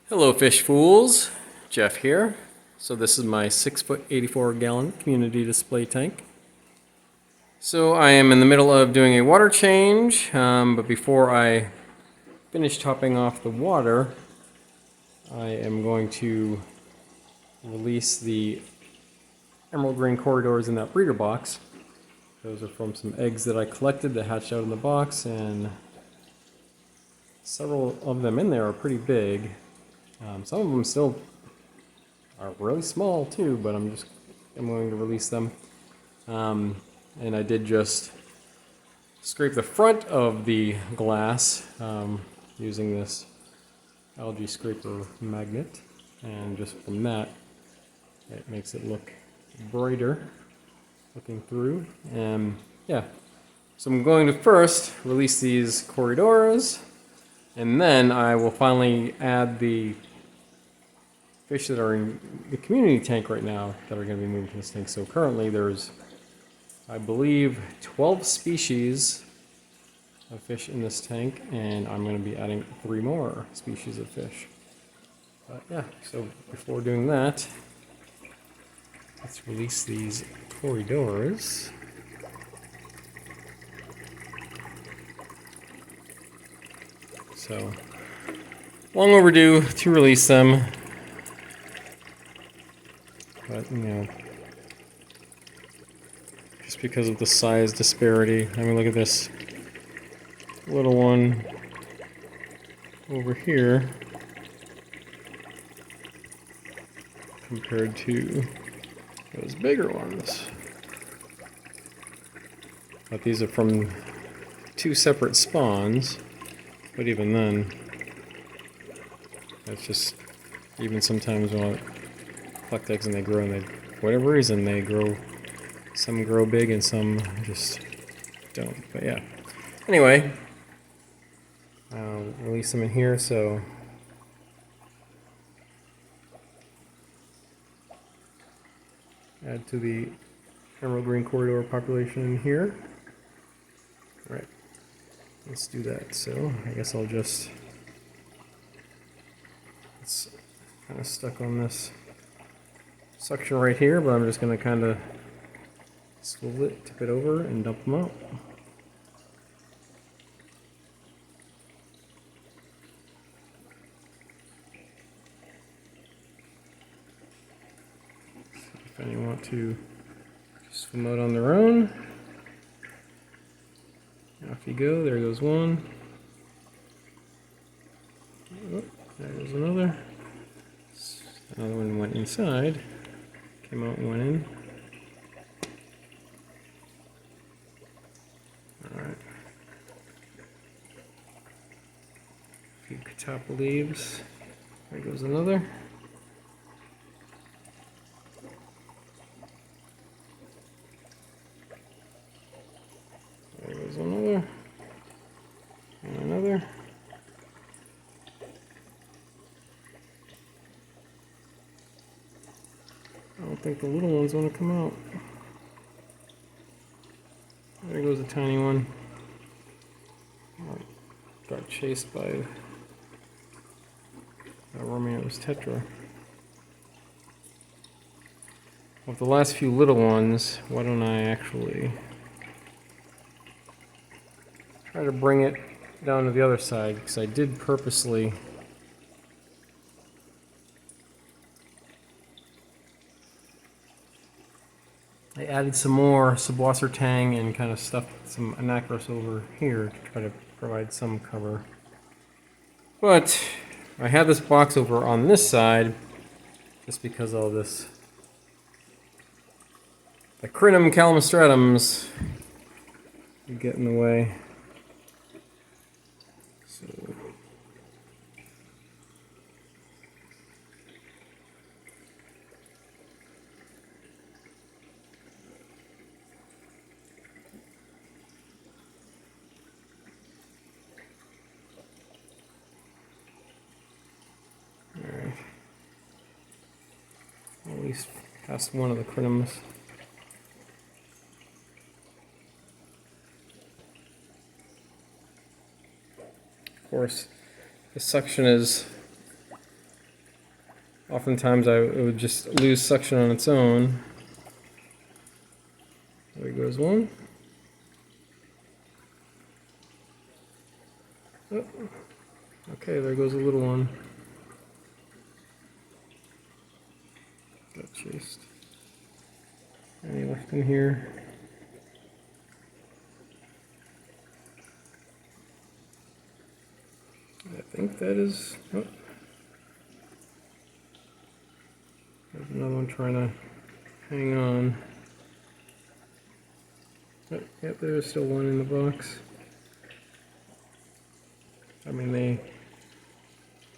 Hello fish fools, Jeff here. So this is my 6-foot 84-gallon community display tank. So I am in the middle of doing a water change, but before I finish topping off the water, I am going to release the emerald green Corydoras in that breeder box. Those are from some eggs that I collected that hatched out in the box, and several of them in there are pretty big. Some of them still are really small too, but I'm going to release them. And I did just scrape the front of the glass using this algae scraper magnet, and just from that it makes it look brighter looking through. And yeah, so I'm going to first release these Corydoras, and then I will finally add the fish that are in the community tank right now that are going to be moved to this tank. So currently there's, I believe, 12 species of fish in this tank, and I'm going to be adding 3 more species of fish. But yeah, so before doing that, let's release these Corydoras. So, long overdue to release them. But, you know, just because of the size disparity. I mean, look at this little one over here compared to those bigger ones. But these are from 2 separate spawns, but even then, it's just, even sometimes when I collect eggs and they grow, and they, for whatever reason, they grow, some grow big and some just don't. But yeah, anyway, I'll release them in here. So add to the emerald green Corydoras population in here. All right, let's do that. So I guess I'll just, it's kind of stuck on this suction right here, but I'm just going to kind of swivel it, tip it over, and dump them out. If any want to swim out on their own, off you go. There goes one. Oh, there goes another. Another one went inside. Came out and went in. Alright. A few catappa leaves. There goes another. There goes another. And another. I don't think the little ones want to come out. There goes a tiny one. Got chased by Romeo's tetra. With the last few little ones, why don't I actually try to bring it down to the other side, because I did purposely I added some more subwasser tang and kind of stuffed some anacris over here to try to provide some cover. But I had this box over on this side just because all this, the Crinum calamitratums, get in the way. So at least past one of the crinums. Of course, the suction is oftentimes it would just lose suction on its own. There goes one. Oh. Okay, there goes a little one. Got chased. Any left in here? I think that is. Oh. There's another one trying to hang on. Oh, yep, there's still one in the box. I mean, the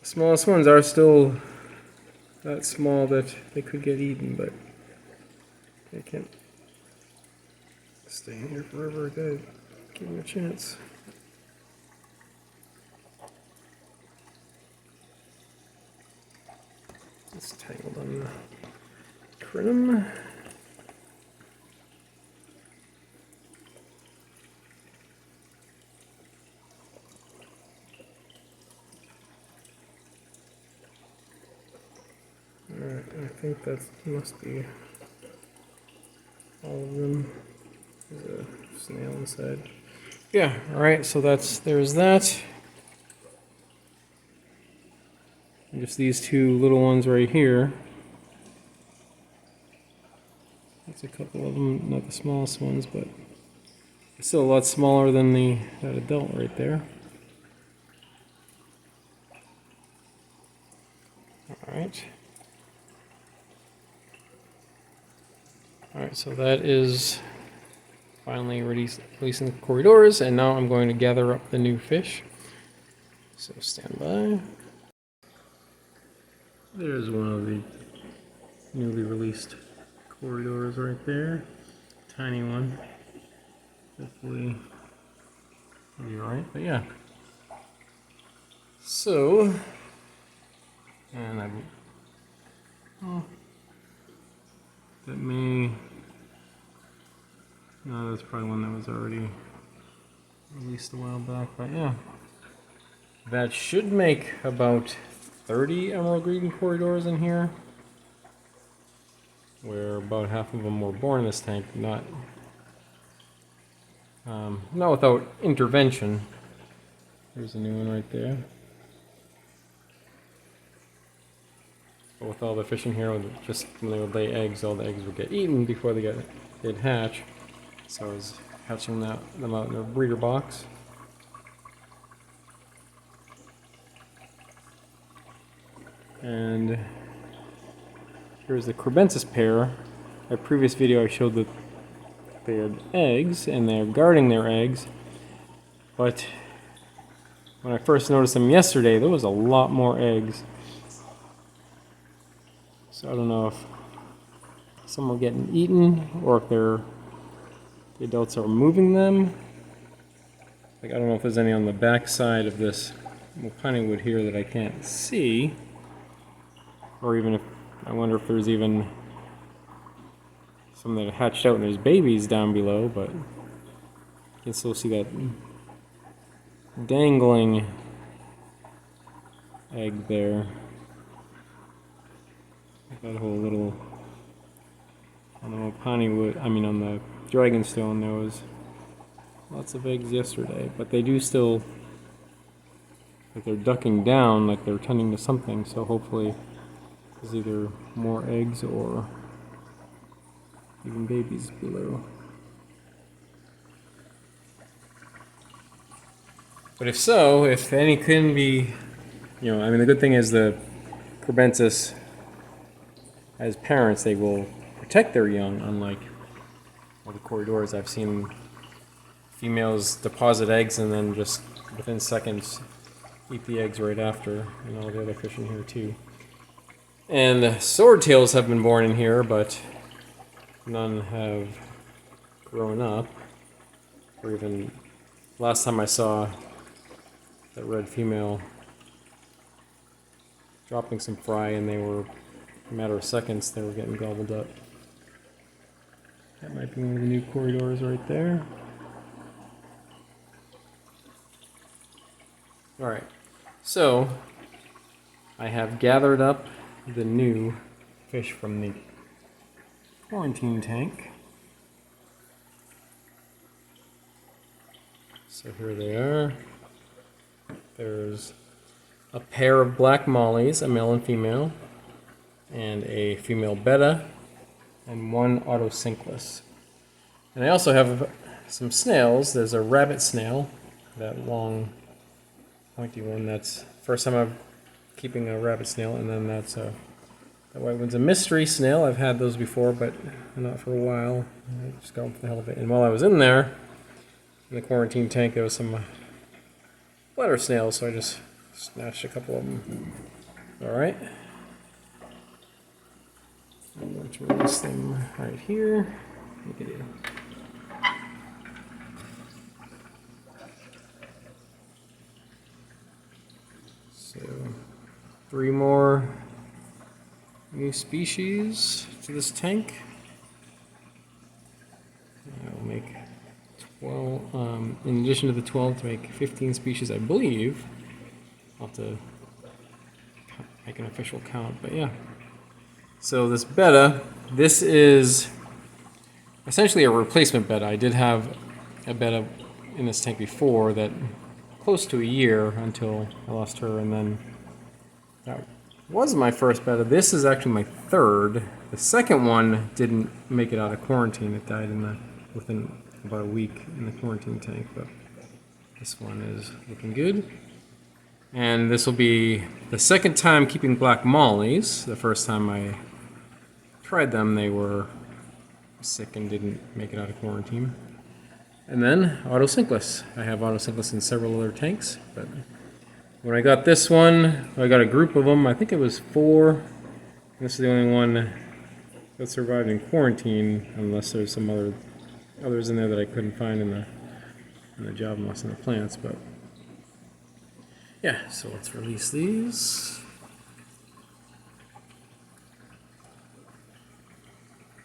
smallest ones are still that small that they could get eaten, but they can't stay in here forever. I gotta give them a chance. It's tangled on the crinum. Alright, I think that must be all of them. There's a snail inside. Yeah, alright, so there's that. And just these two little ones right here. That's a couple of them, not the smallest ones, but still a lot smaller than that adult right there. Alright. Alright, so that is finally releasing the Corydoras, and now I'm going to gather up the new fish. So stand by. There's one of the newly released Corydoras right there. Tiny one. Hopefully it'll be alright, but yeah. So, and that may, no, that's probably one that was already released a while back, but yeah. That should make about 30 emerald green Corydoras in here, where about half of them were born in this tank, not without intervention. There's a new one right there. But with all the fish in here, just when they would lay eggs, all the eggs would get eaten before they'd hatch. So I was hatching them out in a breeder box. And here's the Corydoras pair. In a previous video I showed that they had eggs and they're guarding their eggs, but when I first noticed them yesterday there was a lot more eggs. So I don't know if some are getting eaten or if the adults are moving them. Like, I don't know if there's any on the back side of this piney wood here that I can't see. Or even if, I wonder if there's even some that hatched out and there's babies down below, but you can still see that dangling egg there. That whole little, on the piney wood, on the dragonstone there was lots of eggs yesterday, but they do still, like they're ducking down like they're tending to something, so hopefully there's either more eggs or even babies below. But if any can be, the good thing is the Corydoras, as parents, they will protect their young, unlike the Corydoras. I've seen females deposit eggs and then just within seconds eat the eggs right after, and all the other fish in here too. And swordtails have been born in here, but none have grown up. Or even last time I saw that red female dropping some fry, and they were, in a matter of seconds, they were getting gobbled up. That might be one of the new Corydoras right there. Alright, so I have gathered up the new fish from the quarantine tank. So here they are. There's a pair of black mollies, a male and female, and a female betta, and one autosynclus. And I also have some snails. There's a rabbit snail, that long, pointy one. That's first time I'm keeping a rabbit snail, and then that's that white one's a mystery snail. I've had those before, but not for a while. I just got them for the hell of it. And while I was in there, in the quarantine tank, there was some bladder snails, so I just snatched a couple of them. Alright. I'm going to release them right here. Look at you. So, 3 more new species to this tank. I'll make 12, in addition to the 12, to make 15 species, I believe. I'll have to make an official count, but yeah. So this betta, this is essentially a replacement betta. I did have a betta in this tank before that close to a year until I lost her, and then that was my first betta. This is actually my third. The second one didn't make it out of quarantine. It died within about a week in the quarantine tank, but this one is looking good. And this will be the second time keeping black mollies. The first time I tried them, they were sick and didn't make it out of quarantine. And then autosynclus. I have autosynclus in several other tanks, but when I got this one, I got a group of them. I think it was 4. This is the only one that survived in quarantine, unless there's some others in there that I couldn't find in the job moss in the plants. But yeah, so let's release these.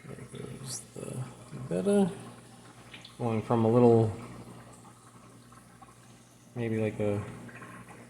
There goes the betta. Going from a little, maybe like a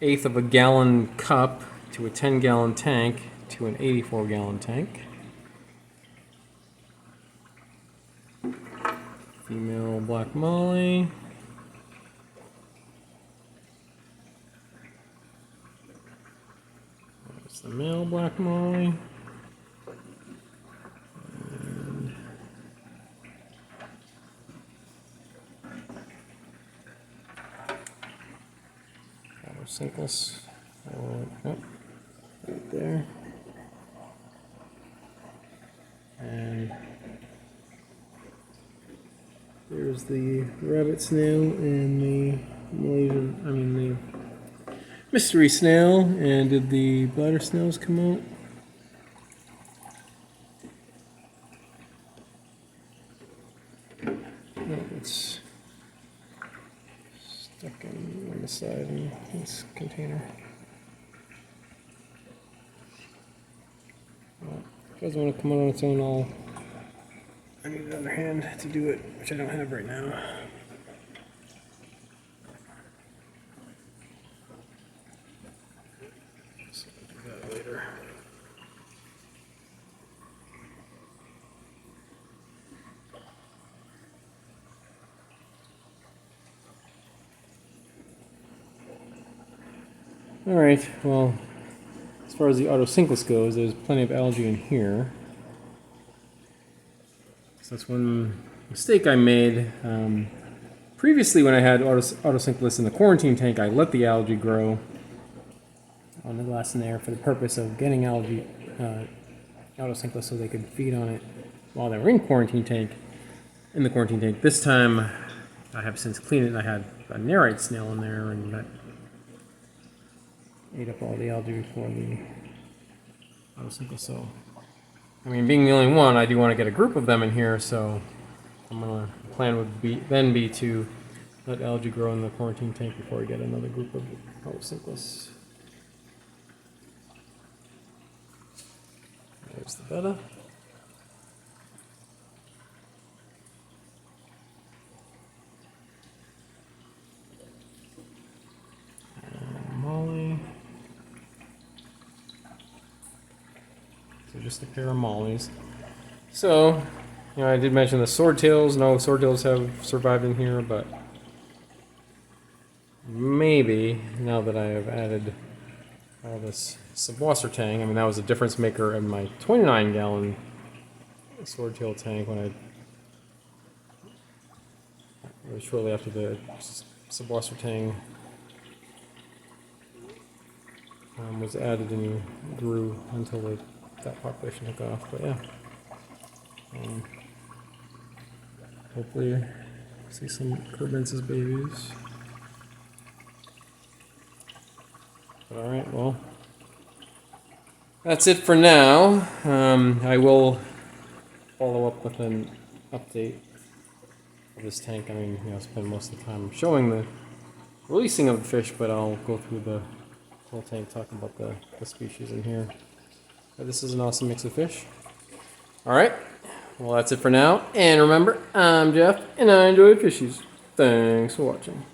1/8 of a gallon cup to a 10-gallon tank to an 84-gallon tank. Female black molly. There's the male black molly. And autosynclus. Oh, right there. And there's the rabbit snail and the the mystery snail. And did the bladder snails come out? No, it's stuck on the side in this container. Well, if it doesn't want to come out on its own, I need another hand to do it, which I don't have right now. So I'll do that later. Alright, well, as far as the autosynclus goes, there's plenty of algae in here. So that's one mistake I made. Previously, when I had autosynclus in the quarantine tank, I let the algae grow on the glass in there for the purpose of getting algae autosynclus so they could feed on it while they were in the quarantine tank. This time, I have since cleaned it, and I had a narite snail in there, and that ate up all the algae before the autosynclus. So, I mean, being the only one, I do want to get a group of them in here, so the plan would be to let algae grow in the quarantine tank before we get another group of autosynclus. There's the betta. And Molly. just a pair of mollies. So, you know, I did mention the swordtails. No swordtails have survived in here, but maybe now that I have added all this subwasser tank, I mean, that was a difference maker in my 29-gallon swordtail tank when it was shortly after the subwasser tank was added and grew until that population took off. But yeah, hopefully see some Corydoras babies. But all right, well, that's it for now. I will follow up with an update of this tank. I mean, you know, spend most of the time showing the releasing of the fish, but I'll go through the whole tank talking about the species in here. But this is an awesome mix of fish. All right, well, that's it for now. And remember, I'm Jeff, and I enjoy fishies. Thanks for watching.